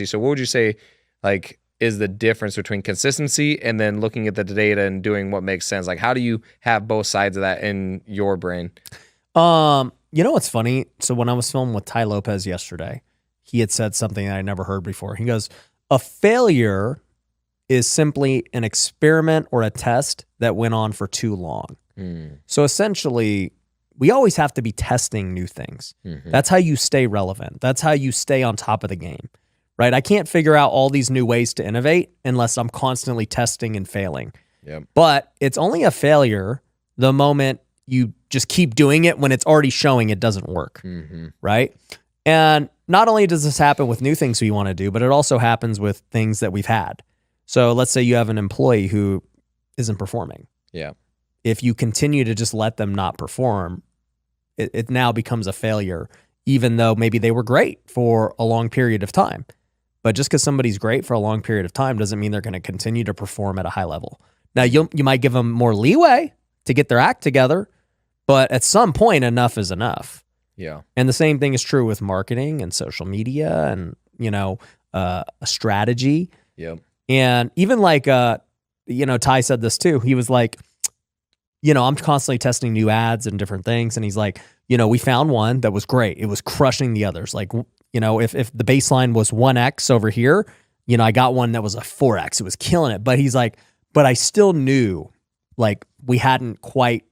So what would you say, like, is the difference between consistency and then looking at the data and doing what makes sense? Like, how do you have both sides of that in your brain? You know what's funny? So when I was filming with Ty Lopez yesterday, he had said something that I never heard before. He goes, a failure is simply an experiment or a test that went on for too long. So essentially, we always have to be testing new things. That's how you stay relevant. That's how you stay on top of the game, right? I can't figure out all these new ways to innovate unless I'm constantly testing and failing. But it's only a failure the moment you just keep doing it when it's already showing it doesn't work, right? And not only does this happen with new things we want to do, but it also happens with things that we've had. So let's say you have an employee who isn't performing. If you continue to just let them not perform, it now becomes a failure, even though maybe they were great for a long period of time. But just because somebody's great for a long period of time doesn't mean they're going to continue to perform at a high level. Now, you might give them more leeway to get their act together, but at some point, enough is enough. And the same thing is true with marketing and social media and, a strategy. And even like, Ty said this too. He was like, I'm constantly testing new ads and different things. And he's like, we found one that was great. It was crushing the others. Like, if the baseline was 1X over here, I got one that was a 4X. It was killing it. But he's like, but I still knew like we hadn't quite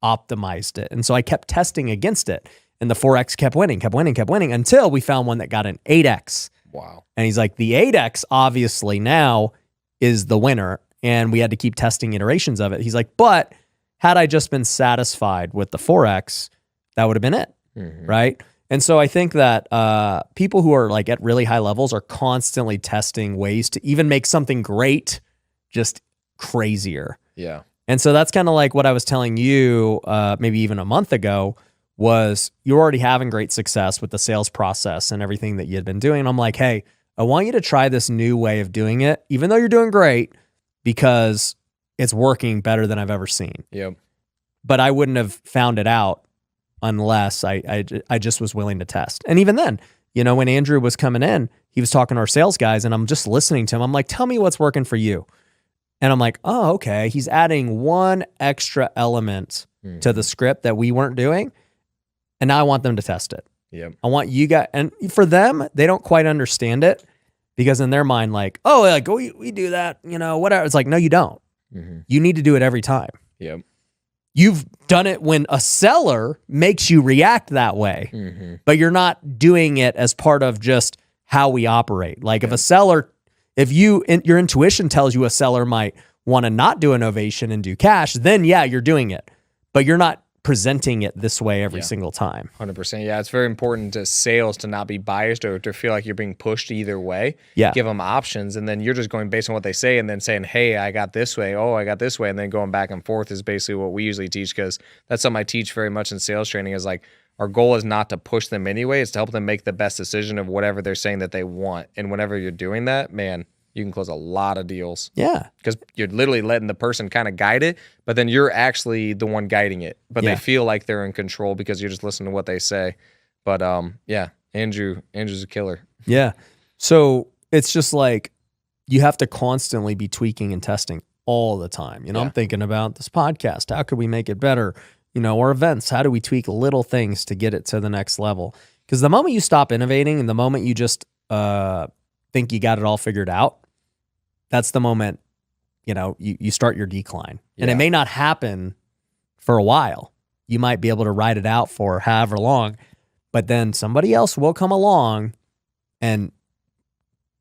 optimized it. And so I kept testing against it. And the 4X kept winning until we found one that got an 8X. Wow. And he's like, the 8X obviously now is the winner. And we had to keep testing iterations of it. He's like, but had I just been satisfied with the 4X, that would have been it, right? And so I think that people who are like at really high levels are constantly testing ways to even make something great just crazier. And so that's kind of like what I was telling you maybe even a month ago was you're already having great success with the sales process and everything that you had been doing. And I'm like, hey, I want you to try this new way of doing it, even though you're doing great, because it's working better than I've ever seen. But I wouldn't have found it out unless I just was willing to test. And even then, when Andrew was coming in, he was talking to our sales guys and I'm just listening to him. I'm like, tell me what's working for you. And I'm like, oh, okay. He's adding one extra element to the script that we weren't doing. And now I want them to test it. I want you guys, and for them, they don't quite understand it because in their mind, like, oh, like we do that, whatever. It's like, no, you don't. You need to do it every time. You've done it when a seller makes you react that way, but you're not doing it as part of just how we operate. Like if a seller, your intuition tells you a seller might want to not do an ovation and do cash, then yeah, you're doing it, but you're not presenting it this way every single time. 100%. Yeah, it's very important to sales to not be biased or to feel like you're being pushed either way. Give them options, and then you're just going based on what they say and then saying, hey, I got this way. Oh, I got this way. And then going back and forth is basically what we usually teach, because that's something I teach very much in sales training is like, our goal is not to push them anyway. It's to help them make the best decision of whatever they're saying that they want. And whenever you're doing that, man, you can close a lot of deals. Because you're literally letting the person kind of guide it, but then you're actually the one guiding it. But they feel like they're in control because you're just listening to what they say. But Andrew's a killer. So it's just like you have to constantly be tweaking and testing all the time. I'm thinking about this podcast. How could we make it better? Or events. How do we tweak little things to get it to the next level? Because the moment you stop innovating and the moment you just think you got it all figured out, that's the moment, you start your decline. And it may not happen for a while. You might be able to ride it out for however long, but then somebody else will come along and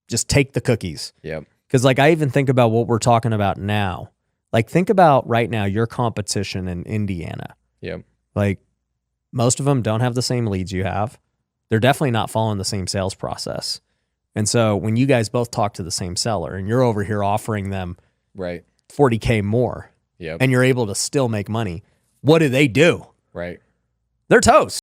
just take the cookies. Because like I even think about what we're talking about now. Like think about right now your competition in Indiana. Like most of them don't have the same leads you have. They're definitely not following the same sales process. And so when you guys both talk to the same seller and you're over here offering them $40K more and you're able to still make money, what do? They're toast.